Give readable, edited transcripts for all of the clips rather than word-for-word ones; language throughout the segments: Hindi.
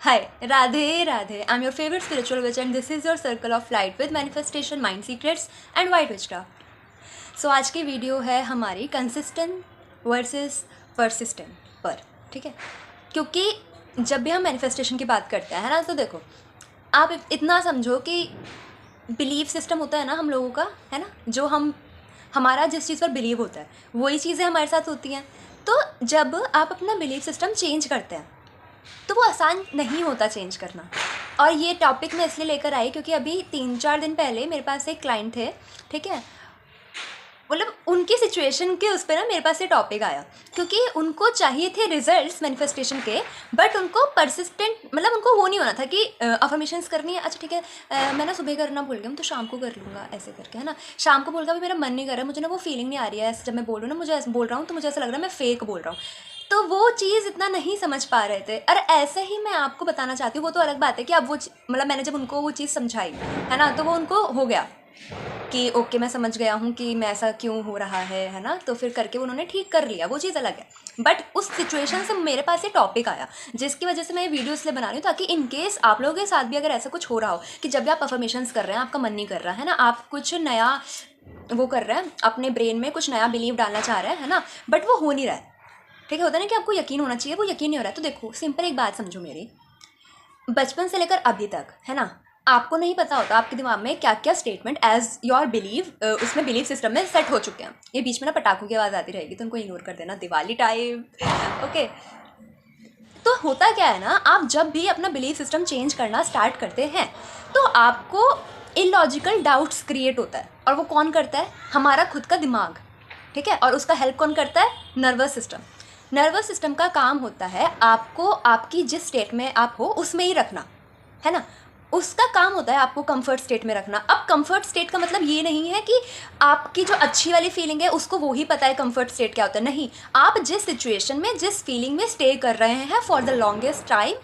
Hi, Radhe Radhe. I'm your favorite spiritual witch, and this is your circle of light with manifestation, mind secrets and white witchcraft. So आज की वीडियो है हमारी कंसिस्टेंट वर्सेस परसिस्टेंट पर, ठीक है। क्योंकि जब भी हम मैनिफेस्टेशन की बात करते हैं, है ना, तो देखो आप इतना समझो कि बिलीव सिस्टम होता है ना हम लोगों का, है ना, जो हमारा जिस चीज़ पर बिलीव होता है वही चीज़ें हमारे साथ होती हैं। तो जब आप अपना बिलीव सिस्टम चेंज करते हैं तो वो आसान नहीं होता चेंज करना। और ये टॉपिक मैं इसलिए लेकर आई क्योंकि अभी 3-4 दिन पहले मेरे पास एक क्लाइंट थे, ठीक है। मतलब उनकी सिचुएशन के उस पर ना मेरे पास ये टॉपिक आया क्योंकि उनको चाहिए थे रिजल्ट्स मैनिफेस्टेशन के, बट उनको परसिस्टेंट, मतलब उनको वो नहीं होना था कि अफर्मेशंस करनी है, अच्छा ठीक है मैं ना सुबह करना भूल गया, तो शाम को कर लूँगा ऐसे करके, है ना। शाम को बोल गया, मेरा मन नहीं कर रहा है, मुझे ना वो फीलिंग नहीं आ रही है, ऐसे जब मैं बोल रहा हूँ ना, मुझे ऐसे बोल रहा हूँ तो मुझे ऐसा लग रहा है मैं फेक बोल रहा हूँ। तो वो चीज़ इतना नहीं समझ पा रहे थे। और ऐसे ही मैं आपको बताना चाहती हूँ, वो तो अलग बात है कि अब वो मतलब मैंने जब उनको वो चीज़ समझाई, है ना, तो वो उनको हो गया कि ओके मैं समझ गया हूँ कि मैं ऐसा क्यों हो रहा है ना। तो फिर करके उन्होंने ठीक कर लिया, वो चीज़ अलग है। बट उस सिचुएशन से मेरे पास ये टॉपिक आया जिसकी वजह से मैं ये वीडियो इसलिए बना रही हूँ ताकि इन केस आप लोगों के साथ भी अगर ऐसा कुछ हो रहा हो कि जब भी आप अफर्मेशंस कर रहे हैं आपका मन नहीं कर रहा है ना, आप कुछ नया वो कर रहे हैं, अपने ब्रेन में कुछ नया बिलीव डालना चाह रहे हैं, है ना, बट वो हो नहीं रहा है, ठीक है। होता है ना कि आपको यकीन होना चाहिए, वो यकीन नहीं हो रहा है। तो देखो सिंपल एक बात समझो मेरी, बचपन से लेकर अभी तक, है ना, आपको नहीं पता होता आपके दिमाग में क्या क्या स्टेटमेंट एज योर बिलीव उसमें बिलीव सिस्टम में सेट हो चुके हैं। ये बीच में ना पटाखों की आवाज़ आती रहेगी तो उनको इग्नोर कर देना, दिवाली टाइम, ओके। तो होता क्या है ना, आप जब भी अपना बिलीव सिस्टम चेंज करना स्टार्ट करते हैं तो आपको इलॉजिकल डाउट्स क्रिएट होता है, और वो कौन करता है? हमारा खुद का दिमाग, ठीक है। और उसका हेल्प कौन करता है? Nervous system. नर्वस सिस्टम का काम होता है आपको आपकी जिस स्टेट में आप हो उसमें ही रखना, है ना। उसका काम होता है आपको कंफर्ट स्टेट में रखना। अब कंफर्ट स्टेट का मतलब ये नहीं है कि आपकी जो अच्छी वाली फीलिंग है उसको वो ही पता है कंफर्ट स्टेट क्या होता है, नहीं। आप जिस सिचुएशन में जिस फीलिंग में स्टे कर रहे हैं फॉर द लॉन्गेस्ट टाइम,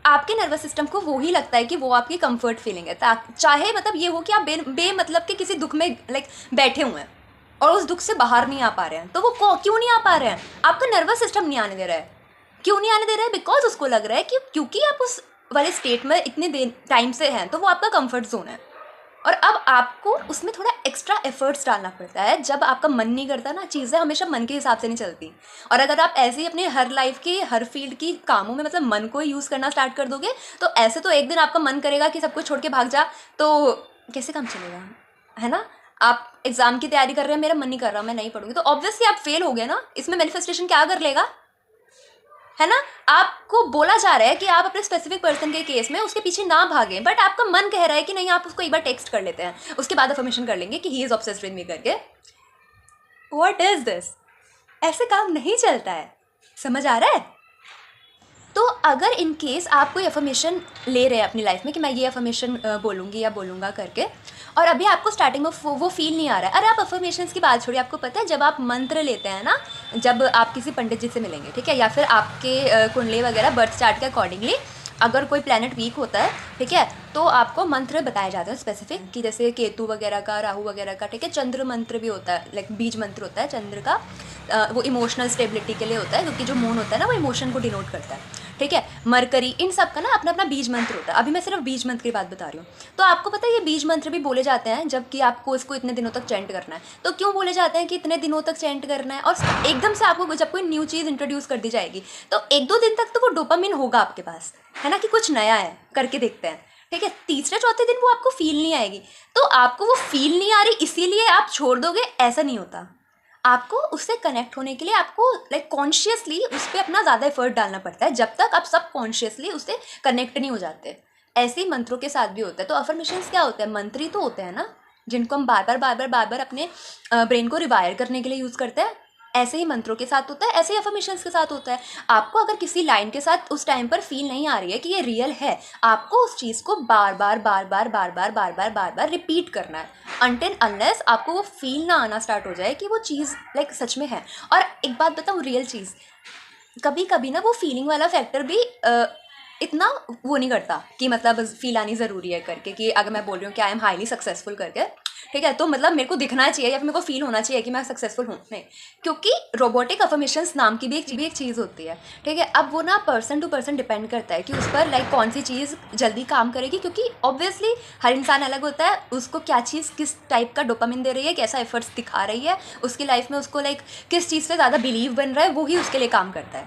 आपके नर्वस सिस्टम को वो ही लगता है कि वो आपकी कंफर्ट फीलिंग है। चाहे मतलब ये हो कि आप बेमतलब के किसी दुख में लाइक बैठे हुए हैं और उस दुख से बाहर नहीं आ पा रहे हैं, तो वो क्यों नहीं आ पा रहे हैं? आपका नर्वस सिस्टम नहीं आने दे रहा है। क्यों नहीं आने दे रहा है? बिकॉज उसको लग रहा है कि क्योंकि आप उस वाले स्टेट में इतने देर टाइम से हैं तो वो आपका कंफर्ट जोन है। और अब आपको उसमें थोड़ा एक्स्ट्रा एफर्ट्स डालना पड़ता है। जब आपका मन नहीं करता ना, चीज़ें हमेशा मन के हिसाब से नहीं चलती। और अगर आप ऐसे ही अपने हर लाइफ के हर फील्ड की कामों में मतलब मन को यूज़ करना स्टार्ट कर दोगे तो ऐसे तो एक दिन आपका मन करेगा कि सब कुछ छोड़ के भाग जा, तो कैसे काम चलेगा, है ना। आप एग्जाम की तैयारी कर रहे हैं, मेरा मन नहीं कर रहा, मैं नहीं पढ़ूंगी, तो ऑब्वियसली आप फेल हो गए ना। इसमें मैनिफेस्टेशन क्या कर लेगा, है ना। आपको बोला जा रहा है कि आप अपने स्पेसिफिक पर्सन के केस में उसके पीछे ना भागें, बट आपका मन कह रहा है कि नहीं, आप उसको एक बार टेक्स्ट कर लेते हैं, उसके बाद अफर्मेशन कर लेंगे कि he is obsessed with me करके। What is this? ऐसे काम नहीं चलता है, समझ आ रहा है। तो अगर इन केस आप कोई अफर्मेशन ले रहे हैं अपनी लाइफ में कि मैं ये अफर्मेशन बोलूँगी या बोलूँगा करके, और अभी आपको स्टार्टिंग में वो फील नहीं आ रहा है, अरे आप अफर्मेशंस की बात छोड़िए। आपको पता है जब आप मंत्र लेते हैं ना, जब आप किसी पंडित जी से मिलेंगे, ठीक है, या फिर आपके कुंडली वगैरह बर्थ चार्ट के अकॉर्डिंगली अगर कोई प्लैनेट वीक होता है, ठीक है, तो आपको मंत्र बताए जाते हैं स्पेसिफिक, कि जैसे केतु वगैरह का, राहु वगैरह का, ठीक है। चंद्र मंत्र भी होता है, लाइक बीज मंत्र होता है चंद्र का, वो इमोशनल स्टेबिलिटी के लिए होता है क्योंकि जो मून होता है ना वो इमोशन को डिनोट करता है, ठीक है। मरकरी, इन सब का ना अपना अपना बीज मंत्र होता है। अभी मैं सिर्फ बीज मंत्र की बात बता रही हूँ। तो आपको पता है ये बीज मंत्र भी बोले जाते हैं जबकि आपको इसको इतने दिनों तक चैंट करना है। तो क्यों बोले जाते हैं कि इतने दिनों तक चैंट करना है? और एकदम से आपको जब कोई न्यू चीज़ इंट्रोड्यूस कर दी जाएगी तो 1-2 दिन तक तो वो डोपामिन होगा आपके पास, है ना, कि कुछ नया है, करके देखते हैं, ठीक है। तीसरे चौथे दिन वो आपको फील नहीं आएगी, तो आपको वो फील नहीं आ रही इसीलिए आप छोड़ दोगे, ऐसा नहीं होता। आपको उससे कनेक्ट होने के लिए आपको लाइक कॉन्शियसली उस पर अपना ज़्यादा एफर्ट डालना पड़ता है, जब तक आप सब कॉन्शियसली उससे कनेक्ट नहीं हो जाते। ऐसे ही मंत्रों के साथ भी होता है। तो अफर्मेशंस क्या होते हैं? मंत्र ही तो होते हैं ना, जिनको हम बार बार अपने ब्रेन को रिवायर करने के लिए यूज़ करते हैं। ऐसे ही मंत्रों के साथ होता है, ऐसे ही अफर्मेशंस के साथ होता है। आपको अगर किसी लाइन के साथ उस टाइम पर फील नहीं आ रही है कि ये रियल है, आपको उस चीज़ को बार बार रिपीट करना है अनटिल अनलेस आपको वो फील ना आना स्टार्ट हो जाए कि वो चीज़ लाइक सच में है। और एक बात बताऊँ, रियल चीज़, कभी कभी ना वो फीलिंग वाला फैक्टर भी इतना वो नहीं करता कि मतलब फील आनी ज़रूरी है करके, कि अगर मैं बोल रही हूँ कि आई एम हाईली सक्सेसफुल करके, ठीक है, तो मतलब मेरे को दिखना चाहिए या फिर मेरे को फील होना चाहिए कि मैं सक्सेसफुल हूँ, नहीं। क्योंकि रोबोटिक अफर्मेशंस नाम की भी एक चीज़ होती है, ठीक है। अब वो ना पर्सन टू पर्सन डिपेंड करता है कि उस पर लाइक कौन सी चीज़ जल्दी काम करेगी, क्योंकि ऑब्वियसली हर इंसान अलग होता है, उसको क्या चीज़ किस टाइप का डोपामिन दे रही है, कैसा एफर्ट्स दिखा रही है उसकी लाइफ में, उसको लाइक किस चीज़ पे ज़्यादा बिलीव बन रहा है, वो ही उसके लिए काम करता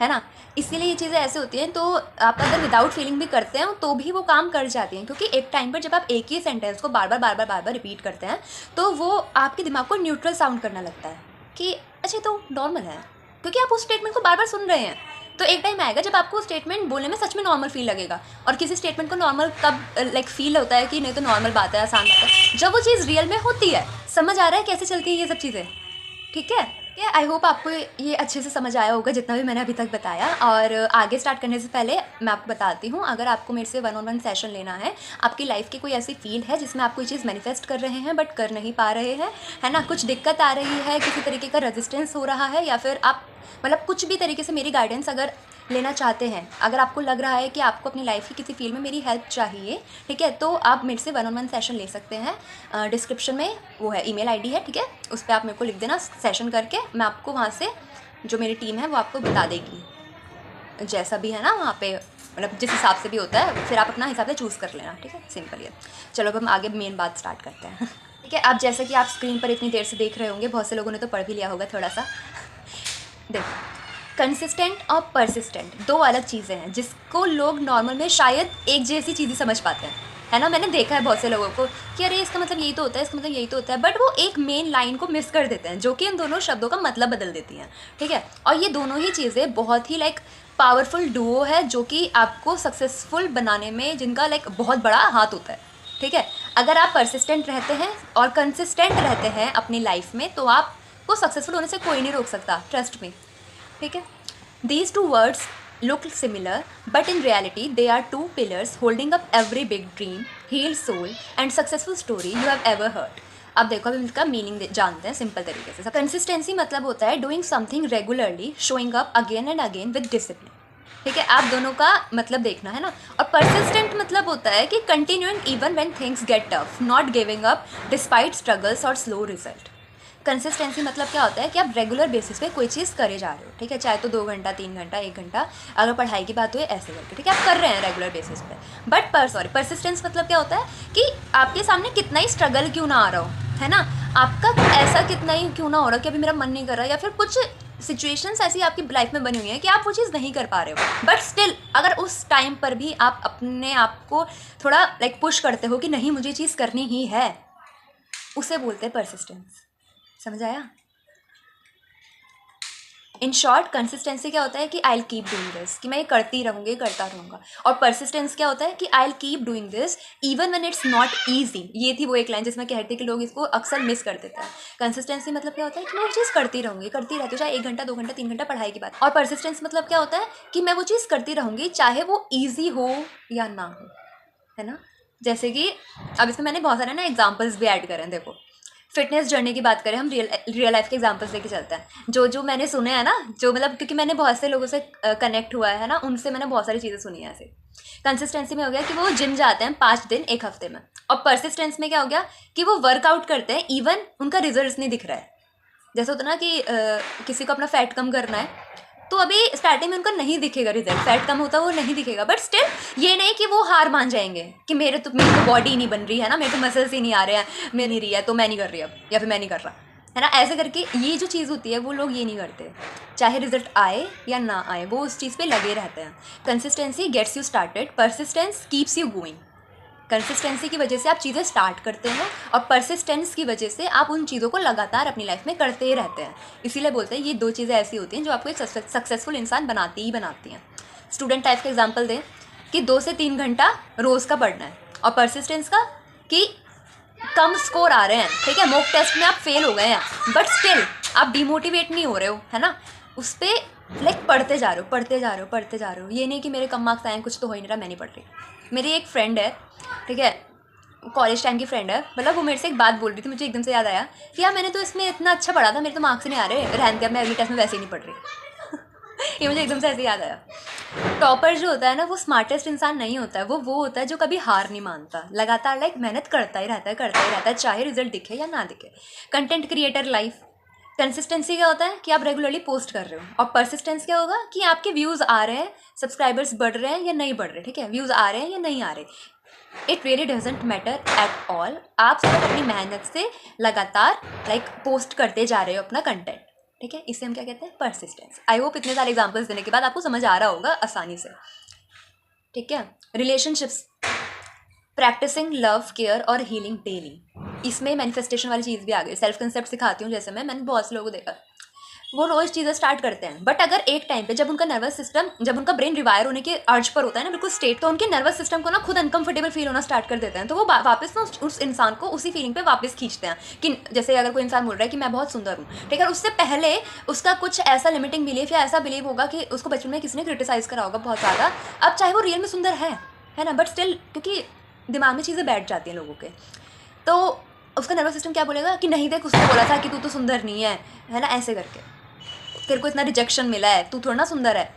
है ना। इसीलिए ये चीज़ें ऐसे होती हैं। तो आप अगर विदाउट फीलिंग भी करते हैं तो भी वो काम कर जाती हैं, क्योंकि एक टाइम पर जब आप एक ही सेंटेंस को बार बार रिपीट करते हैं तो वो आपके दिमाग को न्यूट्रल साउंड करना लगता है कि अच्छा तो नॉर्मल है, क्योंकि आप उस स्टेटमेंट को बार बार सुन रहे हैं। तो एक टाइम आएगा जब आपको स्टेटमेंट बोलने में सच में नॉर्मल फील लगेगा। और किसी स्टेटमेंट को नॉर्मल कब लाइक फील होता है कि नहीं तो नॉर्मल बात है, आसान बात है, जब वो चीज़ रियल में होती है। समझ आ रहा है कैसे चलती है ये सब चीज़ें? ठीक है। आई होप आपको ये अच्छे से समझ आया होगा जितना भी मैंने अभी तक बताया। और आगे स्टार्ट करने से पहले मैं आपको बताती हूँ, अगर आपको मेरे से 1-on-1 सेशन लेना है, आपकी लाइफ की कोई ऐसी फील्ड है जिसमें आप कोई चीज़ मैनिफेस्ट कर रहे हैं बट कर नहीं पा रहे हैं, है ना, कुछ दिक्कत आ रही है, किसी तरीके का रेजिस्टेंस हो रहा है, या फिर आप मतलब कुछ भी तरीके से मेरी गाइडेंस अगर लेना चाहते हैं, अगर आपको लग रहा है कि आपको अपनी लाइफ की किसी फील्ड में मेरी हेल्प चाहिए, ठीक है, तो आप मेरे से 1-on-1 सेशन ले सकते हैं। डिस्क्रिप्शन में वो है ईमेल आईडी है, ठीक है, उस पर आप मेरे को लिख देना सेशन करके, मैं आपको वहाँ से जो मेरी टीम है वो आपको बता देगी, जैसा भी है ना वहाँ पे, मतलब जिस हिसाब से भी होता है, फिर आप अपना हिसाब से चूज़ कर लेना, ठीक है, सिंपल है। चलो अब हम आगे मेन बात स्टार्ट करते हैं। ठीक है, अब जैसे कि आप स्क्रीन पर इतनी देर से देख रहे होंगे, बहुत से लोगों ने तो पढ़ भी लिया होगा थोड़ा सा। देखो, कंसिस्टेंट और परसिस्टेंट दो अलग चीज़ें हैं जिसको लोग नॉर्मल में शायद एक जैसी चीज़ ही समझ पाते हैं, है ना। मैंने देखा है बहुत से लोगों को कि अरे इसका मतलब यही तो होता है, इसका मतलब यही तो होता है, बट वो एक मेन लाइन को मिस कर देते हैं जो कि इन दोनों शब्दों का मतलब बदल देती हैं, ठीक है। और ये दोनों ही चीज़ें बहुत ही लाइक पावरफुल डुओ है जो कि आपको सक्सेसफुल बनाने में जिनका लाइक बहुत बड़ा हाथ होता है, ठीक है। अगर आप परसिस्टेंट रहते हैं और कंसिस्टेंट रहते हैं अपनी लाइफ में तो आपको सक्सेसफुल होने से कोई नहीं रोक सकता, ट्रस्ट मी, ठीक है। These two words look similar, but in reality, they are two pillars holding up every big dream, healed soul, and successful story you have ever heard. अब देखो, अभी इसका मीनिंग जानते हैं सिंपल तरीके से। कंसिस्टेंसी मतलब होता है doing something regularly, showing up again and again with discipline, ठीक है। आप दोनों का मतलब देखना है ना। और परसिस्टेंट मतलब होता है कि continuing even when things get tough, not giving up despite struggles और स्लो रिजल्ट। कंसिस्टेंसी मतलब क्या होता है कि आप रेगुलर बेसिस पे कोई चीज़ करे जा रहे हो, ठीक है, चाहे तो 2 घंटा 3 घंटा 1 घंटा, अगर पढ़ाई की बात हुई ऐसे करके, ठीक है, आप कर रहे हैं रेगुलर बेसिस पे। बट परसिस्टेंस मतलब क्या होता है कि आपके सामने कितना ही स्ट्रगल क्यों ना आ रहा हो, है ना, आपका ऐसा कितना ही क्यों ना हो रहा कि अभी मेरा मन नहीं कर रहा, या फिर कुछ सिचुएशंस ऐसी आपकी लाइफ में बनी हुई हैं कि आप वो चीज़ नहीं कर पा रहे हो, बट स्टिल अगर उस टाइम पर भी आप अपने आप को थोड़ा लाइक पुश करते हो कि नहीं मुझे चीज़ करनी ही है, उसे बोलते हैं परसिस्टेंस। समझ आया? इन शॉर्ट, कंसिस्टेंसी क्या होता है कि I will keep doing this, कि मैं ये करती रहूँगी, करता रहूँगा। और परसिस्टेंस क्या होता है कि I will keep doing this even when it's not easy. ये थी वो एक लाइन जिसमें कहते हैं कि लोग इसको अक्सर मिस कर देते हैं। कंसिस्टेंसी मतलब क्या होता है कि मैं वो चीज़ करती रहूँगी, करती रहती हूँ, चाहे 1 घंटा 2 घंटा 3 घंटा पढ़ाई की बात। और परसिस्टेंस मतलब क्या होता है कि मैं वो चीज़ करती रहूँगी चाहे वो ईजी हो या ना हो, है ना। जैसे कि अब इसमें मैंने बहुत सारे ना एग्जाम्पल्स भी ऐड करें। देखो, फिटनेस जर्नी की बात करें, हम रियल लाइफ के एग्जांपल्स लेके चलते हैं, जो मैंने सुने हैं ना, जो मतलब क्योंकि मैंने बहुत से लोगों से कनेक्ट हुआ है ना, उनसे मैंने बहुत सारी चीज़ें सुनी है। ऐसे कंसिस्टेंसी में हो गया कि वो जिम जाते हैं 5 दिन 1 हफ्ते में, और परसिस्टेंस में क्या हो गया कि वो वर्कआउट करते हैं इवन उनका रिजल्ट नहीं दिख रहा है। जैसे होता ना कि किसी को अपना फैट कम करना है, तो अभी स्टार्टिंग में उनका नहीं दिखेगा रिजल्ट, फैट कम होता वो नहीं दिखेगा, बट स्टिल ये नहीं कि वो हार मान जाएंगे कि मेरी तो बॉडी नहीं बन रही है ना, मेरे तो मसल्स ही नहीं आ रहे हैं, मैं नहीं रही है तो मैं नहीं कर रही अब, या फिर मैं नहीं कर रहा, है ना। ऐसे करके ये जो चीज़ होती है वो लोग ये नहीं करते, चाहे रिजल्ट आए या ना आए वो उस चीज़ पे लगे रहते हैं। Consistency gets you started, persistence keeps you going. Consistency की वजह से आप चीज़ें स्टार्ट करते हैं और परसिस्टेंस की वजह से आप उन चीज़ों को लगातार अपनी लाइफ में करते ही रहते हैं। इसीलिए बोलते हैं ये 2 चीज़ें ऐसी होती हैं जो आपको एक सक्सेसफुल इंसान बनाती ही बनाती हैं। स्टूडेंट टाइप का एग्जांपल दें कि 2 से 3 घंटा रोज़ का पढ़ना है, और परसिस्टेंस का कि कम स्कोर आ रहे हैं, ठीक है, मॉक टेस्ट में आप फेल हो गए हैं, बट स्टिल आप डिमोटिवेट नहीं हो रहे हो, है ना, उस पर लाइक पढ़ते जा रहे हो, पढ़ते जा रहे हो, पढ़ते जा रहे हो। ये नहीं कि मेरे कम मार्क्स आए हैं, कुछ तो हो ही नहीं रहा, मैं नहीं पढ़ रही। मेरी एक फ्रेंड है, ठीक है, कॉलेज टाइम की फ्रेंड है, मतलब वो मेरे से एक बात बोल रही थी, मुझे एकदम से याद आया कि यार मैंने तो इसमें इतना अच्छा पढ़ा था, मेरे तो मार्क्स नहीं आ रहे, रहने दे, अब मैं अगली टेस्ट में वैसे ही नहीं पढ़ रही। ये मुझे एकदम से ऐसे याद आया। टॉपर जो होता है ना, वो स्मार्टेस्ट इंसान नहीं होता है, वो होता है जो कभी हार नहीं मानता, लगातार लाइक मेहनत करता ही रहता है, चाहे रिजल्ट दिखे या ना दिखे। कंटेंट क्रिएटर लाइफ कंसिस्टेंसी क्या होता है कि आप रेगुलरली पोस्ट कर रहे हो, और परसिस्टेंस क्या होगा कि आपके व्यूज़ आ रहे हैं, सब्सक्राइबर्स बढ़ रहे हैं या नहीं बढ़ रहे, ठीक है, व्यूज़ आ रहे हैं या नहीं आ रहे। It really doesn't matter at all. आप सिर्फ अपनी मेहनत से लगातार लाइक पोस्ट करते जा रहे हो अपना कंटेंट, ठीक है, इसे हम क्या कहते हैं, परसिस्टेंस। आई होप इतने सारे एग्जांपल्स देने के बाद आपको समझ आ रहा होगा आसानी से, ठीक है। रिलेशनशिप्स, प्रैक्टिसिंग लव, केयर और हीलिंग डेली, इसमें मैनिफेस्टेशन वाली चीज़ भी आ गई। सेल्फ कंसेप्ट सिखाती हूँ, जैसे मैंने बहुत से लोगों को देखा, वो रोज़ चीज़ें स्टार्ट करते हैं, बट अगर एक टाइम पे जब उनका नर्वस सिस्टम, जब उनका ब्रेन रिवायर होने के अर्ज पर होता है ना, बिल्कुल स्टेट, तो उनके नर्वस सिस्टम को ना खुद अनकंफर्टेबल फील होना स्टार्ट कर देते हैं, तो वो वापस ना उस इंसान को उसी फीलिंग पे वापस खींचते हैं। कि जैसे अगर कोई इंसान बोल रहा है कि मैं बहुत सुंदर हूँ, ठीक है, उससे पहले उसका कुछ ऐसा लिमिटिंग बिलीफ या ऐसा बिलीव होगा कि उसको बचपन में किसी ने क्रिटिसाइज करा होगा बहुत ज़्यादा, अब चाहे वो रियल में सुंदर है ना, बट स्टिल क्योंकि दिमाग में चीज़ें बैठ जाती हैं लोगों के, तो उसका नर्वस सिस्टम क्या बोलेगा कि नहीं देख, उसने बोला था कि तू तो सुंदर नहीं है ना, ऐसे करके तेरे को इतना रिजेक्शन मिला है, तू थोड़ा ना सुंदर है।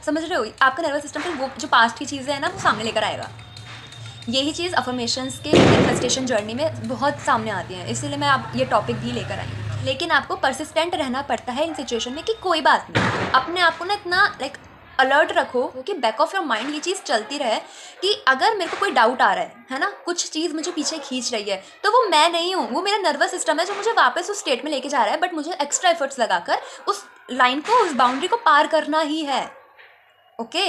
समझ रहे हो, आपका नर्वस सिस्टम फिर वो जो पास्ट की चीज़ें हैं ना, वो सामने लेकर आएगा। यही चीज़ अफर्मेशंस के मैनिफेस्टेशन जर्नी में बहुत सामने आती है, इसीलिए मैं आप ये टॉपिक भी लेकर आई हूँ। लेकिन आपको परसिस्टेंट रहना पड़ता है इन सिचुएशन में कि कोई बात नहीं, अपने आप को ना इतना लाइक अलर्ट रखो कि बैक ऑफ योर माइंड ये चीज़ चलती रहे कि अगर मेरे को कोई डाउट आ रहा है ना, कुछ चीज़ मुझे पीछे खींच रही है, तो वो मैं नहीं हूँ, वो मेरा नर्वस सिस्टम है जो मुझे वापस उस स्टेट में लेके जा रहा है, बट मुझे एक्स्ट्रा एफर्ट्स लगाकर उस लाइन को, उस बाउंड्री को पार करना ही है। ओके,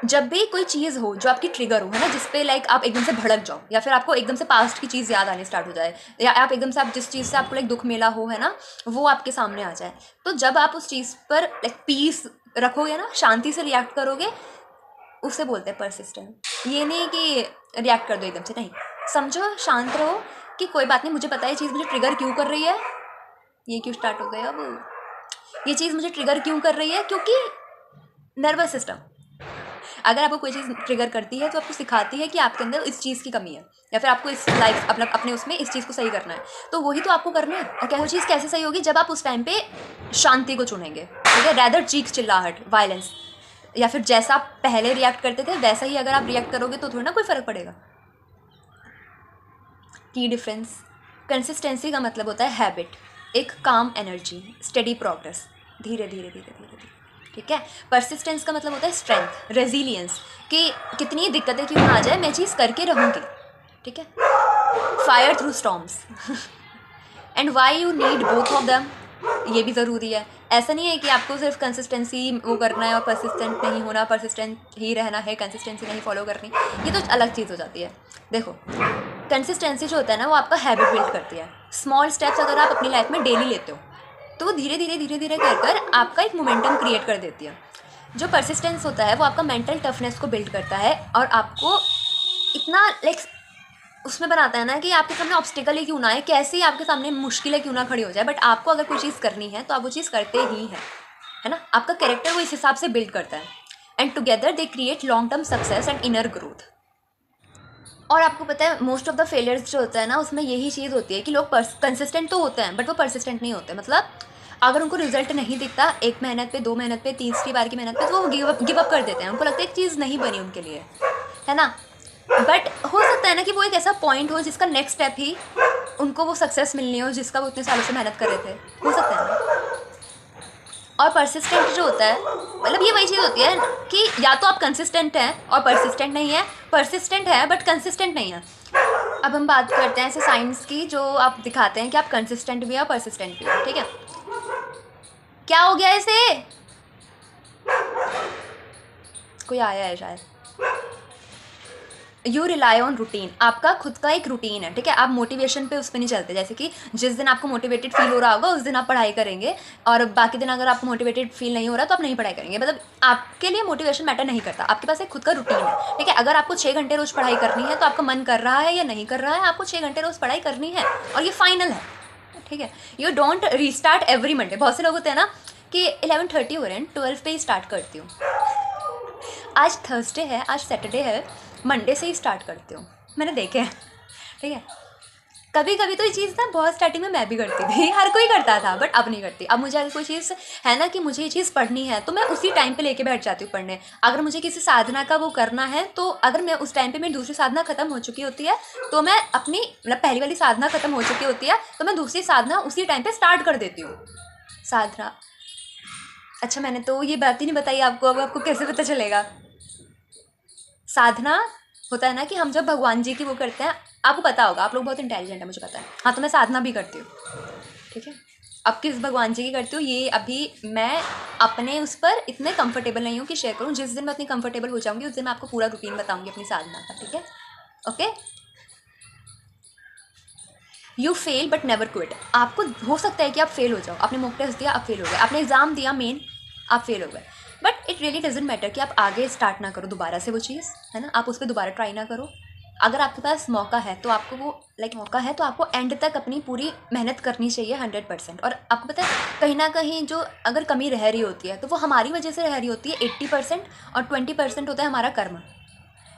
जब भी कोई चीज़ हो जो आपकी ट्रिगर हो, है ना, जिस पे लाइक आप एकदम से भड़क जाओ, या फिर आपको एकदम से पास्ट की चीज़ याद आने स्टार्ट हो जाए, या आप एकदम से, आप जिस चीज़ से आपको लाइक दुख मिला हो, है ना, वो आपके सामने आ जाए, तो जब आप उस चीज़ पर लाइक पीस रखोगे ना, शांति से रिएक्ट करोगे, उसे बोलते हैं परसिस्टेंट। ये नहीं कि रिएक्ट कर दो एकदम से, नहीं, समझो, शांत रहो कि कोई बात नहीं, मुझे पता है ये चीज़ मुझे ट्रिगर क्यों कर रही है। ये क्यों स्टार्ट हो गया अब, ये चीज़ मुझे ट्रिगर क्यों कर रही है, क्योंकि नर्वस सिस्टम, अगर आपको कोई चीज़ ट्रिगर करती है तो आपको सिखाती है कि आपके अंदर इस चीज़ की कमी है, या फिर आपको इस लाइफ अपने उसमें इस चीज़ को सही करना है, तो वही तो आपको करना है। और क्या वो चीज़ कैसे सही होगी, जब आप उस टाइम पे शांति को चुनेंगे, ठीक है, रैदर चीख चिल्लाहट, वायलेंस, या फिर जैसा आप पहले रिएक्ट करते थे वैसा ही अगर आप रिएक्ट करोगे तो थोड़ी ना कोई फ़र्क पड़ेगा। की डिफरेंस, कंसिस्टेंसी का मतलब होता है हैबिट, एक काम एनर्जी, स्टडी प्रोग्रेस, धीरे धीरे धीरे धीरे धीरे, ठीक है। परसिस्टेंस का मतलब होता है स्ट्रेंथ, रेजिलियंस, कि कितनी दिक्कतें क्यों ना आ जाए मैं चीज़ करके रहूँगी, ठीक है। Fire through storms and why you need both of them, ये भी ज़रूरी है। ऐसा नहीं है कि आपको सिर्फ कंसिस्टेंसी वो करना है और परसिस्टेंट नहीं होना, परसिस्टेंट ही रहना है, कंसिस्टेंसी नहीं फॉलो करनी, ये तो अलग चीज़ हो जाती है। देखो, कंसिस्टेंसी जो होता है ना, वो आपका हैबिट बिल्ड करती है। स्मॉल स्टेप्स अगर आप अपनी लाइफ में डेली लेते हो तो वो धीरे धीरे कर आपका एक मोमेंटम क्रिएट कर देती है। जो परसिस्टेंस होता है वो आपका मेंटल टफनेस को बिल्ड करता है, और आपको इतना लाइक उसमें बनाता है ना कि आपके सामने ऑब्स्टिकल ही क्यों ना आए, कैसे ही आपके सामने मुश्किलें क्यों ना खड़ी हो जाए, बट आपको अगर कोई चीज़ करनी है तो आप वो चीज़ करते ही हैं, है ना। आपका कैरेक्टर वो इस हिसाब से बिल्ड करता है, and together they create long term success and inner growth. और आपको पता है मोस्ट ऑफ द फेलियर्स जो होता है ना, उसमें यही चीज़ होती है कि लोग कंसिस्टेंट तो होते हैं बट वो परसिस्टेंट नहीं होते। मतलब अगर उनको रिजल्ट नहीं दिखता 1 मेहनत पे, 2 मेहनत पे, तीसरी बार की मेहनत पे, तो वो गिव अप कर देते हैं। उनको लगता है एक चीज़ नहीं बनी उनके लिए, है ना। बट हो सकता है ना कि वो एक ऐसा पॉइंट हो जिसका नेक्स्ट स्टेप ही उनको वो सक्सेस मिलनी हो जिसका वो इतने सालों से मेहनत कर रहे थे, हो सकता है ना। और परसिस्टेंट जो होता है, मतलब ये वही चीज़ होती है कि या तो आप कंसिस्टेंट हैं और परसिस्टेंट नहीं है, परसिस्टेंट है बट कंसिस्टेंट नहीं है। अब हम बात करते हैं ऐसे साइंस की जो आप दिखाते हैं कि आप कंसिस्टेंट भी है और परसिस्टेंट भी है, ठीक है। क्या हो गया इसे, कोई आया है शायद। यू रिलाई ऑन रूटीन, आपका खुद का एक रूटीन है, ठीक है। आप मोटिवेशन पे उस पर नहीं चलते, जैसे कि जिस दिन आपको मोटिवेटेड फील हो रहा होगा उस दिन आप पढ़ाई करेंगे, और बाकी दिन अगर आपको मोटिवेटेड फील नहीं हो रहा तो आप नहीं पढ़ाई करेंगे। मतलब आपके लिए मोटिवेशन मैटर नहीं करता, आपके पास एक खुद का रूटीन है, ठीक है। अगर आपको 6 घंटे रोज़ पढ़ाई करनी है तो आपका मन कर रहा है या नहीं कर रहा है, आपको 6 घंटे रोज़ पढ़ाई करनी है, और ये फाइनल है, ठीक है। You don't restart every Monday. बहुत से लोग होते हैं ना कि 11:30 हो रहे हैं, 12 पे ही स्टार्ट करती हूँ, आज थर्सडे है, आज सैटरडे है, मंडे से ही स्टार्ट करती हूँ, मैंने देखे हैं, ठीक है। कभी कभी तो ये चीज़ ना बहुत स्टार्टिंग में मैं भी करती थी, हर कोई करता था, बट अब नहीं करती। अब मुझे अगर कोई चीज़ है ना कि मुझे ये चीज़ पढ़नी है तो मैं उसी टाइम पे लेके बैठ जाती हूँ पढ़ने। अगर मुझे किसी साधना का वो करना है तो अगर मैं उस टाइम पे मेरी दूसरी साधना खत्म हो चुकी होती है तो मैं अपनी मतलब पहली वाली साधना खत्म हो चुकी होती है तो मैं दूसरी साधना उसी टाइम पे स्टार्ट कर देती हूँ। साधना, अच्छा मैंने तो ये बात ही नहीं बताई आपको, अब आपको कैसे पता चलेगा? साधना होता है ना कि हम जब भगवान जी की वो करते हैं, आपको पता होगा, आप लोग बहुत इंटेलिजेंट है मुझे पता है। हाँ, तो मैं साधना भी करती हूँ, ठीक है। अब किस भगवान जी की करती हूँ ये अभी मैं अपने उस पर इतने कंफर्टेबल नहीं हूँ कि शेयर करूँ। जिस दिन मैं इतनी कंफर्टेबल हो जाऊँगी उस दिन मैं आपको पूरा रूटीन बताऊँगी अपनी साधना का, ठीक है। Okay. You fail but never quit. आपको हो सकता है कि आप फेल हो जाओ, आपने मॉक टेस्ट दिया, आप फेल हो गए, आपने एग्जाम दिया मेन, आप फेल हो गए, but it really doesn't matter कि आप आगे स्टार्ट ना करो दोबारा से वो चीज़, है ना। आप उस पर दोबारा ट्राई ना करो। अगर आपके पास मौका है तो आपको वो मौका है तो आपको एंड तक अपनी पूरी मेहनत करनी चाहिए 100%। और आपको पता है कहीं ना कहीं जो अगर कमी रह रही होती है तो वो हमारी वजह से रह रही होती है 80%, और 20% होता है हमारा कर्म।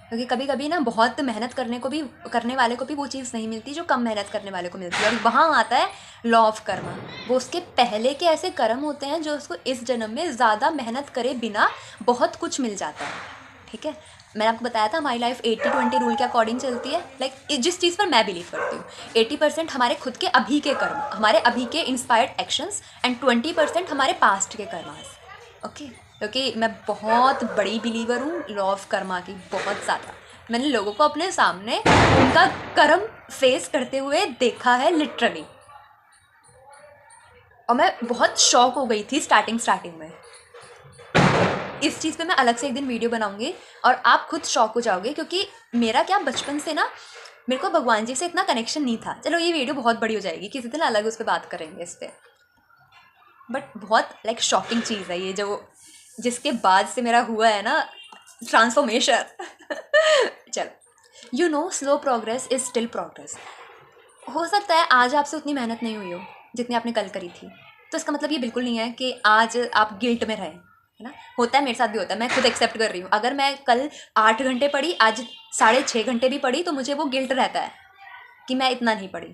क्योंकि कभी कभी ना बहुत मेहनत करने वाले को भी वो चीज़ नहीं मिलती जो कम मेहनत करने वाले को मिलती है। और वहाँ आता है लॉ ऑफ कर्म। वो उसके पहले के ऐसे कर्म होते हैं जो उसको इस जन्म में ज़्यादा मेहनत करे बिना बहुत कुछ मिल जाता है, ठीक है। मैंने आपको बताया था हमारी लाइफ 80-20 रूल के अकॉर्डिंग चलती है। जिस चीज़ पर मैं बिलीव करती हूँ 80% हमारे खुद के अभी के कर्म, हमारे अभी के इंस्पायर्ड एक्शंस, एंड 20% हमारे पास्ट के कर्मास, ओके। क्योंकि मैं बहुत बड़ी बिलीवर हूँ लॉ ऑफ कर्मा की, बहुत ज़्यादा। मैंने लोगों को अपने सामने उनका कर्म फेस करते हुए देखा है लिटरली, और मैं बहुत शॉक हो गई थी स्टार्टिंग में। इस चीज़ पे मैं अलग से एक दिन वीडियो बनाऊंगी और आप खुद शॉक हो जाओगे। क्योंकि मेरा क्या बचपन से ना मेरे को भगवान जी से इतना कनेक्शन नहीं था। चलो ये वीडियो बहुत बड़ी हो जाएगी, किसी दिन अलग उस पर बात करेंगे इस पर, बट बहुत शॉकिंग चीज़ है ये जो जिसके बाद से मेरा हुआ है ना ट्रांसफॉर्मेशन। चलो, you know slow progress is still progress. हो सकता है आज आपसे उतनी मेहनत नहीं हुई हो जितनी आपने कल करी थी, तो इसका मतलब ये बिल्कुल नहीं है कि आज आप गिल्ट में रहें, है ना। होता है, मेरे साथ भी होता है, मैं खुद एक्सेप्ट कर रही हूँ। अगर मैं कल 8 घंटे पढ़ी, आज 6.5 घंटे भी पढ़ी, तो मुझे वो गिल्ट रहता है कि मैं इतना नहीं पढ़ी,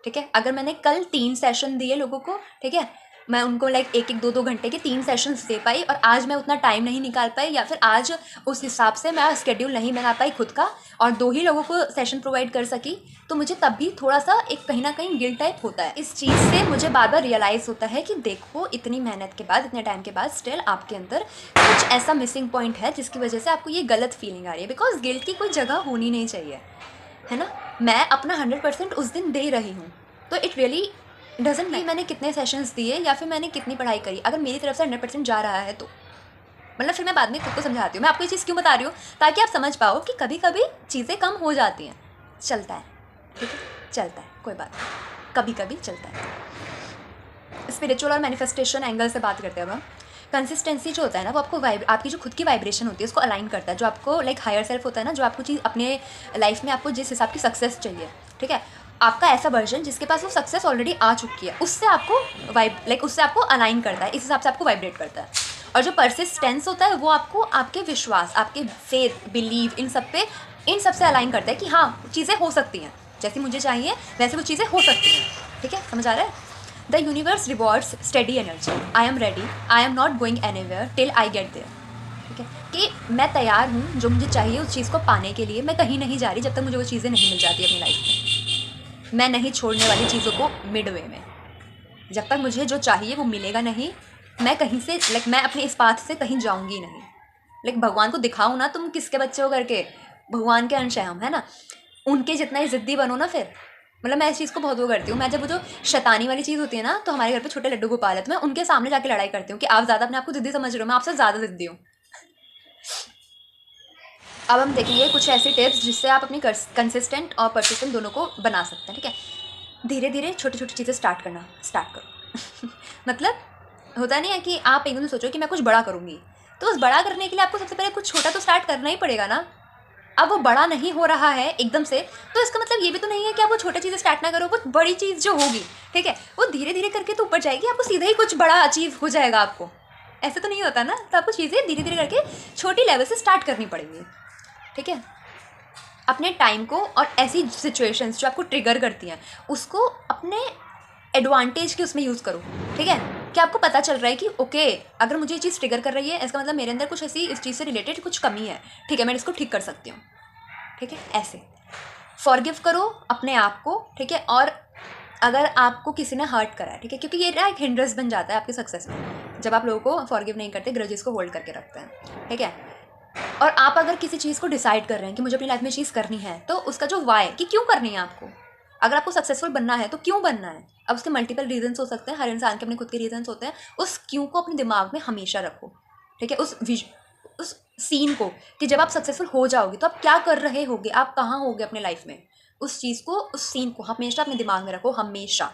ठीक है। अगर मैंने कल 3 सेशन दिए लोगों को, ठीक है, मैं उनको 1-1, 2-2 घंटे के 3 सेशंस दे पाई, और आज मैं उतना टाइम नहीं निकाल पाई, या फिर आज उस हिसाब से मैं स्केड्यूल नहीं बना पाई खुद का, और 2 ही लोगों को सेशन प्रोवाइड कर सकी, तो मुझे तब भी थोड़ा सा एक कहीं ना कहीं गिल्ट टाइप होता है। इस चीज़ से मुझे बार बार रियलाइज़ होता है कि देखो इतनी मेहनत के बाद, इतने टाइम के बाद स्टिल आपके अंदर कुछ ऐसा मिसिंग पॉइंट है जिसकी वजह से आपको ये गलत फीलिंग आ रही है। बिकॉज गिल्ट की कोई जगह होनी नहीं चाहिए, है ना। मैं अपना 100% उस दिन दे रही हूँ, तो इट रियली डजेंट मैटर मैंने कितने सेशंस दिए या फिर मैंने कितनी पढ़ाई करी। अगर मेरी तरफ से 100% जा रहा है तो मतलब फिर मैं बाद में खुद को समझाती हूँ। मैं आपको ये चीज़ क्यों बता रही हूँ, ताकि आप समझ पाओ कि कभी कभी चीज़ें कम हो जाती हैं, चलता है, ठीक है, चलता है, कोई बात नहीं, कभी कभी चलता है। स्पिरिचुअल और मैनिफेस्टेशन एंगल से बात करते हैं अब हम। कंसिस्टेंसी जो होता है ना, वो आपको आपकी जो खुद की वाइब्रेशन होती है उसको अलाइन करता है। जो आपको हायर सेल्फ होता है ना, जो आपको चीज़ अपने लाइफ में आपको जिस हिसाब की सक्सेस चाहिए, ठीक है, आपका ऐसा वर्जन जिसके पास वो सक्सेस ऑलरेडी आ चुकी है, उससे आपको उससे आपको अलाइन करता है, इस हिसाब से आपको वाइब्रेट करता है। और जो परसिस्टेंस होता है वो आपको आपके विश्वास, आपके फेथ, बिलीव, इन सब से अलाइन करता है कि हाँ चीज़ें हो सकती हैं, जैसी मुझे चाहिए वैसे वो चीज़ें हो सकती हैं, ठीक है, समझ आ रहा है। The universe rewards study energy. I am ready, I am not going anywhere till I get there, ठीक है, कि मैं तैयार हूँ जो मुझे चाहिए उस चीज़ को पाने के लिए। मैं कहीं नहीं जा रही जब तक मुझे वो चीज़ें नहीं मिल जाती अपनी लाइफ में। मैं नहीं छोड़ने वाली चीज़ों को मिडवे में। जब तक मुझे जो चाहिए वो मिलेगा नहीं, मैं कहीं से मैं अपने इस पाथ से कहीं जाऊँगी नहीं। भगवान को दिखाऊँ ना, तुम किसके बच्चे हो करके, भगवान के अंश है हम, है ना। उनके जितना ही ज़िद्दी बनो ना फिर। मैं इस चीज़ को बहुत वो करती हूँ। मैं जब वो जो शैतानी वाली चीज़ होती है ना, तो हमारे घर पे छोटे लड्डू गोपाल है, तो मैं उनके सामने जाके लड़ाई करती हूँ कि आप ज़्यादा अपने आप को ज़िद्दी समझ रहे हो, मैं आपसे ज़्यादा ज़िद्दी हूँ। अब हम देखेंगे कुछ ऐसी टिप्स जिससे आप अपनी कंसिस्टेंट और परसिस्टेंट दोनों को बना सकते हैं, ठीक है। धीरे धीरे छोटी छोटी चीज़ें स्टार्ट करो। मतलब होता नहीं है कि आप एकदम सोचो कि मैं कुछ बड़ा करूँगी, तो उस बड़ा करने के लिए आपको सबसे पहले कुछ छोटा तो स्टार्ट करना ही पड़ेगा ना। अब वो बड़ा नहीं हो रहा है एकदम से, तो इसका मतलब ये भी तो नहीं है कि आप वो छोटी चीज़ें स्टार्ट ना करो। वो बड़ी चीज़ जो होगी, ठीक है, वो धीरे धीरे करके तो ऊपर जाएगी, आपको सीधा ही कुछ बड़ा अचीव हो जाएगा। आपको ऐसे तो नहीं होता ना, तो आपको चीज़ें धीरे धीरे करके छोटी लेवल से स्टार्ट करनी पड़ेंगी, ठीक है। अपने टाइम को और ऐसी सिचुएशंस जो आपको ट्रिगर करती हैं उसको अपने एडवांटेज के उसमें यूज़ करो, ठीक है। कि आपको पता चल रहा है कि ओके अगर मुझे ये चीज़ ट्रिगर कर रही है इसका मतलब मेरे अंदर कुछ ऐसी इस चीज़ से रिलेटेड कुछ कमी है, ठीक है, मैं इसको ठीक कर सकती हूँ, ठीक है। ऐसे फॉरगिव करो अपने आप को, ठीक है। और अगर आपको किसी ने हर्ट करा है, ठीक है, क्योंकि ये ना एक हिंड्रेंस बन जाता है आपके सक्सेस में जब आप लोगों को फॉरगिव नहीं करते, ग्रजेस को होल्ड करके रखते हैं, ठीक है। और आप अगर किसी चीज़ को डिसाइड कर रहे हैं कि मुझे अपनी लाइफ में चीज़ करनी है तो उसका जो वाई कि क्यों करनी है आपको, अगर आपको सक्सेसफुल बनना है तो क्यों बनना है, अब उसके मल्टीपल रीजंस हो सकते हैं, हर इंसान के अपने खुद के रीजंस होते हैं। उस क्यों को अपने दिमाग में हमेशा रखो, ठीक है। उस सीन को कि जब आप सक्सेसफुल हो जाओगे तो आप क्या कर रहे होगे, आप कहाँ होगे अपने लाइफ में, उस चीज़ को, उस सीन को हमेशा अपने दिमाग में रखो, हमेशा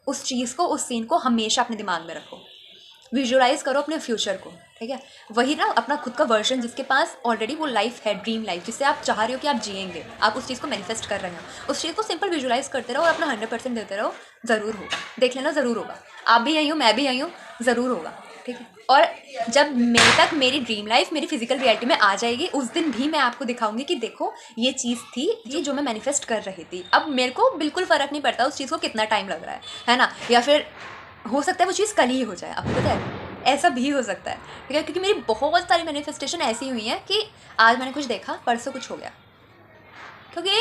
उस चीज़ को, उस सीन को हमेशा अपने दिमाग में रखो। विजुअलाइज करो अपने फ्यूचर को, ठीक है। वही ना अपना खुद का वर्जन जिसके पास ऑलरेडी वो लाइफ है, ड्रीम लाइफ जिससे आप चाह रहे हो कि आप जिएंगे, आप उस चीज़ को मैनिफेस्ट कर रहे हो। उस चीज़ को सिंपल विजुअलाइज करते रहो और अपना 100% देते रहो, ज़रूर होगा, देख लेना, ज़रूर होगा। आप भी यहीं हो, मैं भी यहीं हूँ, ज़रूर होगा, ठीक है। और जब मेरे तक मेरी ड्रीम लाइफ मेरी फिजिकल रियलिटी में आ जाएगी उस दिन भी मैं आपको दिखाऊंगी कि देखो ये चीज़ थी ये जो मैं मैनिफेस्ट कर रही थी। अब मेरे को बिल्कुल फ़र्क नहीं पड़ता उस चीज़ को कितना टाइम लग रहा है ना, या फिर हो सकता है वो चीज़ कल ही हो जाए, आपको पता है ऐसा भी हो सकता है, ठीक है। क्योंकि मेरी बहुत सारी मैनिफेस्टेशन ऐसी हुई हैं कि आज मैंने कुछ देखा, परसों कुछ हो गया। क्योंकि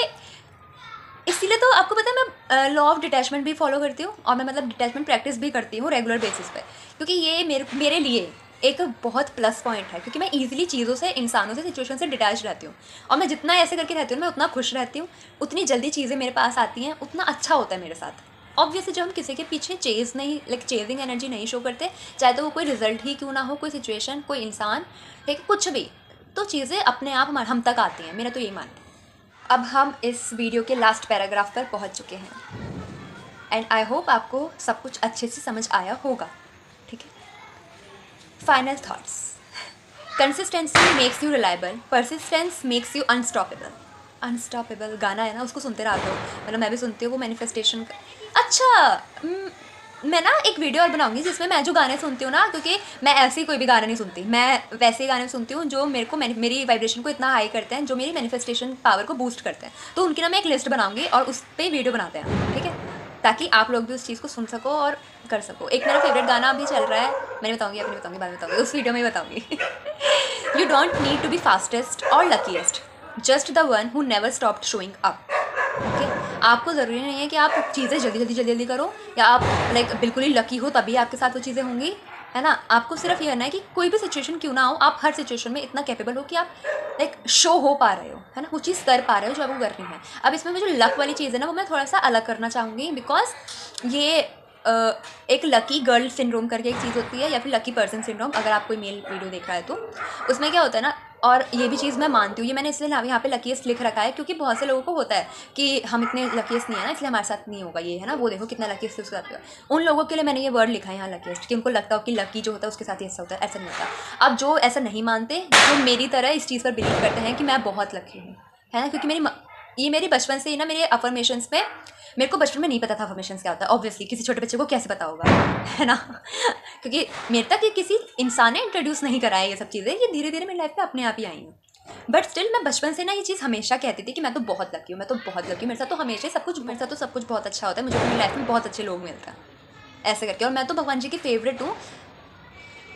इसीलिए तो आपको पता है मैं लॉ ऑफ डिटैचमेंट भी फॉलो करती हूँ और मैं मतलब डिटैचमेंट प्रैक्टिस भी करती हूँ रेगुलर बेसिस पे, क्योंकि ये मेरे लिए एक बहुत प्लस पॉइंट है। क्योंकि मैं ईजिली चीज़ों से, इंसानों से, सिचुएशन से डिटैच रहती हूँ और मैं जितना ऐसे करके रहती हूँ मैं उतना खुश रहती हूँ, उतनी जल्दी चीज़ें मेरे पास आती हैं, उतना अच्छा होता है मेरे साथ। ऑब्वियसली जब हम किसी के पीछे चेजिंग एनर्जी नहीं शो करते, चाहे तो वो कोई रिजल्ट ही क्यों ना हो, कोई सिचुएशन, कोई इंसान, ठीक, कुछ भी, तो चीज़ें अपने आप हम तक आती हैं, मेरा तो यही मानना है। अब हम इस वीडियो के लास्ट पैराग्राफ पर पहुंच चुके हैं एंड आई होप आपको सब कुछ अच्छे से समझ आया होगा, ठीक है। Final thoughts. Consistency makes you reliable, persistence makes you unstoppable. Unstoppable गाना है ना, उसको सुनते रहते हो, मतलब मैं भी सुनती हूँ वो मैनिफेस्टेशन का। अच्छा मैं ना एक वीडियो और बनाऊंगी जिसमें मैं जो गाने सुनती हूँ ना, क्योंकि मैं ऐसे ही कोई भी गाना नहीं सुनती, मैं वैसे ही गाने सुनती हूँ जो मेरी वाइब्रेशन को इतना हाई करते हैं, जो मेरी मैनिफेस्टेशन पावर को बूस्ट करते हैं। तो उनकी ना मैं एक लिस्ट बनाऊंगी और उस पर वीडियो बनाते हैं, ठीक है, ताकि आप लोग भी उस चीज़ को सुन सको और कर सको। एक मेरा फेवरेट गाना अभी चल रहा है, मैंने बताऊंगी, अपनी बताऊंगी, बाद में बताऊंगी, उस वीडियो में ही बताऊंगी। You don't need to be fastest और luckiest, just the one who never stopped showing up, okay. आपको ज़रूरी नहीं है कि आप चीज़ें जल्दी करो या आप बिल्कुल ही लकी हो तभी आपके साथ वो चीज़ें होंगी, है ना। आपको सिर्फ ये करना है कि कोई भी सिचुएशन क्यों ना हो, आप हर सिचुएशन में इतना कैपेबल हो कि आप शो हो पा रहे हो, है ना, वो चीज़ कर पा रहे हो जो आपको करनी है। अब इसमें जो लक वाली चीज़ है ना वो मैं थोड़ा सा अलग करना चाहूँगी, बिकॉज ये एक लकी गर्ल सिंड्रोम करके एक चीज़ होती है, या फिर लकी पर्सन सिंड्रोम, अगर आप कोई मेल वीडियो देख रहा है तो उसमें क्या होता है ना, और ये भी चीज़ मैं मानती हूँ, ये मैंने इसलिए यहाँ पे लकीएस्ट लिख रखा है क्योंकि बहुत से लोगों को होता है कि हम इतने लकीएस्ट नहीं है ना, इसलिए हमारे साथ नहीं होगा ये, है ना, वो देखो कितना लकीएस्ट उसके साथ। उन लोगों के लिए मैंने ये वर्ड लिखा है यहाँ लकीएस्ट, कि उनको लगता हो कि लकी जो होता है उसके साथ ही ऐसा होता है, ऐसा नहीं होता। अब जो ऐसा नहीं मानते, जो मेरी तरह इस चीज़ पर बिलीव करते हैं कि मैं बहुत लकी हूँ, है ना, क्योंकि मेरी बचपन से ही ना मेरे अफर्मेशंस में, मेरे को बचपन में नहीं पता था अफर्मेशंस क्या होता है, ऑब्वियसली किसी छोटे बच्चे को कैसे पता होगा, है ना। क्योंकि मेरे तक ये किसी इंसान ने इंट्रोड्यूस नहीं कराया ये सब चीज़ें, ये धीरे धीरे मेरी लाइफ में अपने आप ही आई हैं। बट स्टिल मैं बचपन से ना ये चीज़ हमेशा कहती थी कि मैं तो बहुत लकी हूँ, मैं तो बहुत लकी हूँ, मेरे साथ तो हमेशा सब कुछ, मेरे साथ तो सब कुछ बहुत अच्छा होता है, मुझे अपनी लाइफ में बहुत अच्छे लोग मिलते हैं, ऐसे करके। और मैं तो भगवान जी की फेवरेट हूँ,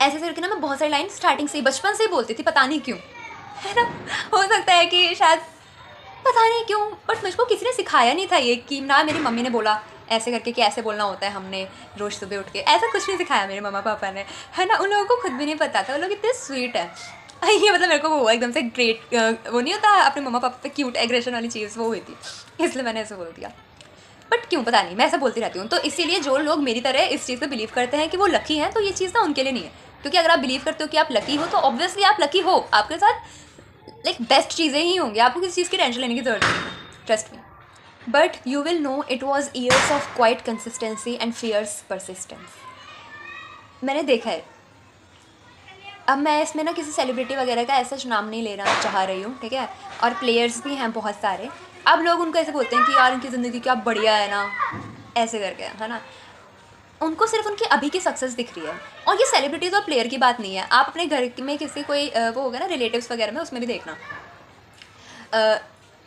ऐसे करके ना मैं बहुत सारी लाइन स्टार्टिंग से ही, बचपन से ही बोलती थी, पता नहीं क्यों, है ना। हो सकता है कि शायद पता नहीं क्यों, बट मुझको किसी ने सिखाया नहीं था ये, कि ना मेरी मम्मी ने बोला ऐसे करके कि ऐसे बोलना होता है, हमने रोज़ सुबह उठ के, ऐसा कुछ नहीं सिखाया मेरे मम्मा पापा ने, है ना। उन लोगों को खुद भी नहीं पता था, वो लोग इतने स्वीट है। ये मतलब मेरे को वो हुआ एकदम से ग्रेट, वो नहीं होता अपने मम्मा पापा पे क्यूट एग्रेशन वाली चीज़, वो हुई थी, इसलिए मैंने ऐसे बोल दिया। बट क्यों पता नहीं, मैं ऐसा बोलती रहती हूँ। तो इसीलिए जो लोग मेरी तरह इस चीज़ पे बिलीव करते हैं कि वो लकी हैं, तो ये चीज़ ना उनके लिए नहीं है। क्योंकि अगर आप बिलीव करते हो कि आप लकी हो तो ऑब्वियसली आप लकी हो, आपके साथ बेस्ट चीज़ें ही होंगी, आपको किसी चीज़ की टेंशन लेने की जरूरत नहीं है, trust me. But you will know it was years of quite consistency and fierce persistence. मैंने देखा है, अब मैं इसमें ना किसी सेलिब्रिटी वगैरह का ऐसा नाम नहीं लेना चाह रही हूँ, ठीक है, और प्लेयर्स भी हैं बहुत सारे। अब लोग उनको ऐसे बोलते हैं कि यार उनकी ज़िंदगी क्या बढ़िया है ना, ऐसे करके, है ना। उनको सिर्फ उनकी अभी की सक्सेस दिख रही है, और ये सेलिब्रिटीज़ और प्लेयर की बात नहीं है। आप अपने घर में किसी कोई वो होगा ना रिलेटिव्स वगैरह में, उसमें भी देखना,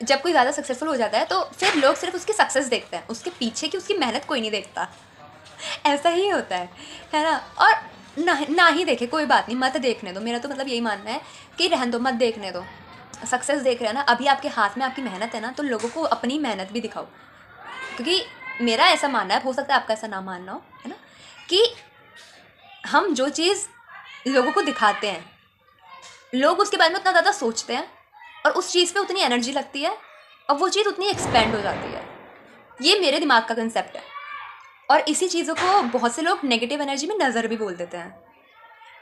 जब कोई ज़्यादा सक्सेसफुल हो जाता है तो फिर लोग सिर्फ उसकी सक्सेस देखते हैं, उसके पीछे की उसकी मेहनत कोई नहीं देखता। ऐसा ही होता है ना। और ना ही देखे कोई बात नहीं, मत देखने दो। मेरा तो मतलब यही मानना है कि रहने दो, मत देखने दो। सक्सेस देख रहे हैं ना, अभी आपके हाथ में आपकी मेहनत है ना, तो लोगों को अपनी मेहनत भी दिखाओ। क्योंकि मेरा ऐसा मानना है, हो सकता है आपका ऐसा ना मानना हो, है ना, कि हम जो चीज़ लोगों को दिखाते हैं, लोग उसके बारे में उतना ज़्यादा सोचते हैं और उस चीज़ पे उतनी एनर्जी लगती है और वो चीज़ उतनी एक्सपेंड हो जाती है। ये मेरे दिमाग का कंसेप्ट है। और इसी चीज़ों को बहुत से लोग नेगेटिव एनर्जी में नज़र भी बोल देते हैं।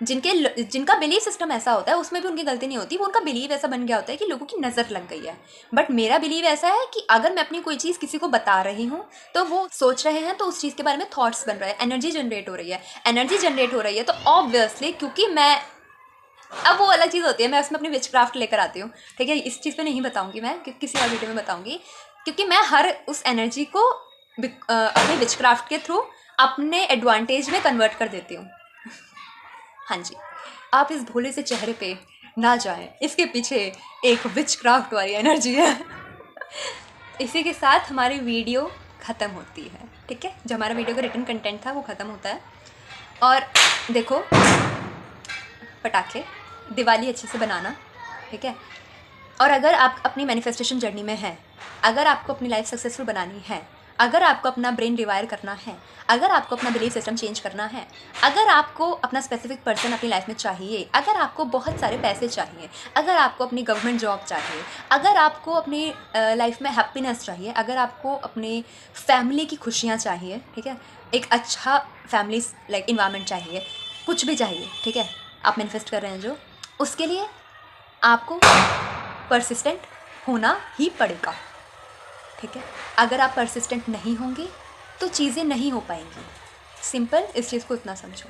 जिनका बिलीव सिस्टम ऐसा होता है, उसमें भी उनकी गलती नहीं होती, वो उनका बिलीव ऐसा बन गया होता है कि लोगों की नज़र लग गई है। बट मेरा बिलीव ऐसा है कि अगर मैं अपनी कोई चीज़ किसी को बता रही हूँ तो वो सोच रहे हैं, तो उस चीज़ के बारे में थॉट्स बन रहे हैं, एनर्जी जनरेट हो रही है। एनर्जी जनरेट हो रही है तो ऑब्वियसली, क्योंकि मैं, अब वो अलग चीज़ होती है, मैं उसमें अपनी विच क्राफ्ट लेकर आती हूँ, ठीक है। इस चीज़ पे नहीं बताऊँगी मैं, किसी और वीडियो में बताऊँगी, क्योंकि मैं हर उस एनर्जी को अपने विच क्राफ्ट के थ्रू अपने एडवांटेज में कन्वर्ट कर देती हूँ। हाँ जी, आप इस भोले से चेहरे पे ना जाएं, इसके पीछे एक विच क्राफ्ट वाली एनर्जी है। इसी के साथ हमारी वीडियो ख़त्म होती है, ठीक है। जो हमारा वीडियो का रिटन कंटेंट था वो ख़त्म होता है। और देखो, पटाखे दिवाली अच्छे से बनाना, ठीक है। और अगर आप अपनी मैनिफेस्टेशन जर्नी में हैं, अगर आपको अपनी लाइफ सक्सेसफुल बनानी है, अगर आपको अपना ब्रेन रिवायर करना है, अगर आपको अपना बिलीफ सिस्टम चेंज करना है, अगर आपको अपना स्पेसिफिक पर्सन अपनी लाइफ में चाहिए, अगर आपको बहुत सारे पैसे चाहिए, अगर आपको अपनी गवर्नमेंट जॉब चाहिए, अगर आपको अपनी लाइफ में हैप्पीनेस चाहिए, अगर आपको अपनी फैमिली की खुशियाँ चाहिए, ठीक है, एक अच्छा फैमिली लाइक इन्वायरमेंट चाहिए, कुछ भी चाहिए, ठीक है, आप मैनिफेस्ट कर रहे हैं जो, उसके लिए आपको परसिस्टेंट होना ही पड़ेगा, ठीक है। अगर आप परसिस्टेंट नहीं होंगे तो चीज़ें नहीं हो पाएंगी। सिंपल, इस चीज़ को इतना समझो।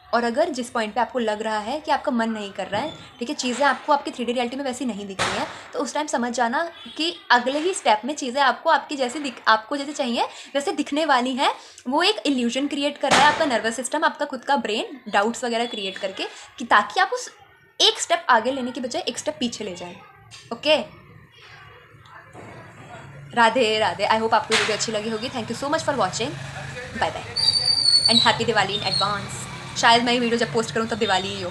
और अगर जिस पॉइंट पे आपको लग रहा है कि आपका मन नहीं कर रहा है, ठीक है, चीज़ें आपको आपकी 3D रियलिटी में वैसी नहीं दिख रही हैं, तो उस टाइम समझ जाना कि अगले ही स्टेप में चीज़ें आपको आपकी आपको जैसे चाहिए वैसे दिखने वाली हैं। वो एक इल्यूजन क्रिएट कर रहा है आपका नर्वस सिस्टम, आपका खुद का ब्रेन, डाउट्स वगैरह क्रिएट करके, कि ताकि आप उस एक स्टेप आगे लेने की बजाय एक स्टेप पीछे ले जाएं। Okay, Radhe Radhe. I hope आपको वीडियो अच्छी लगी होगी। Thank you so much for watching. Bye bye and happy Diwali in advance. शायद मैं ये वीडियो जब पोस्ट करूँ तब दिवाली ही हो।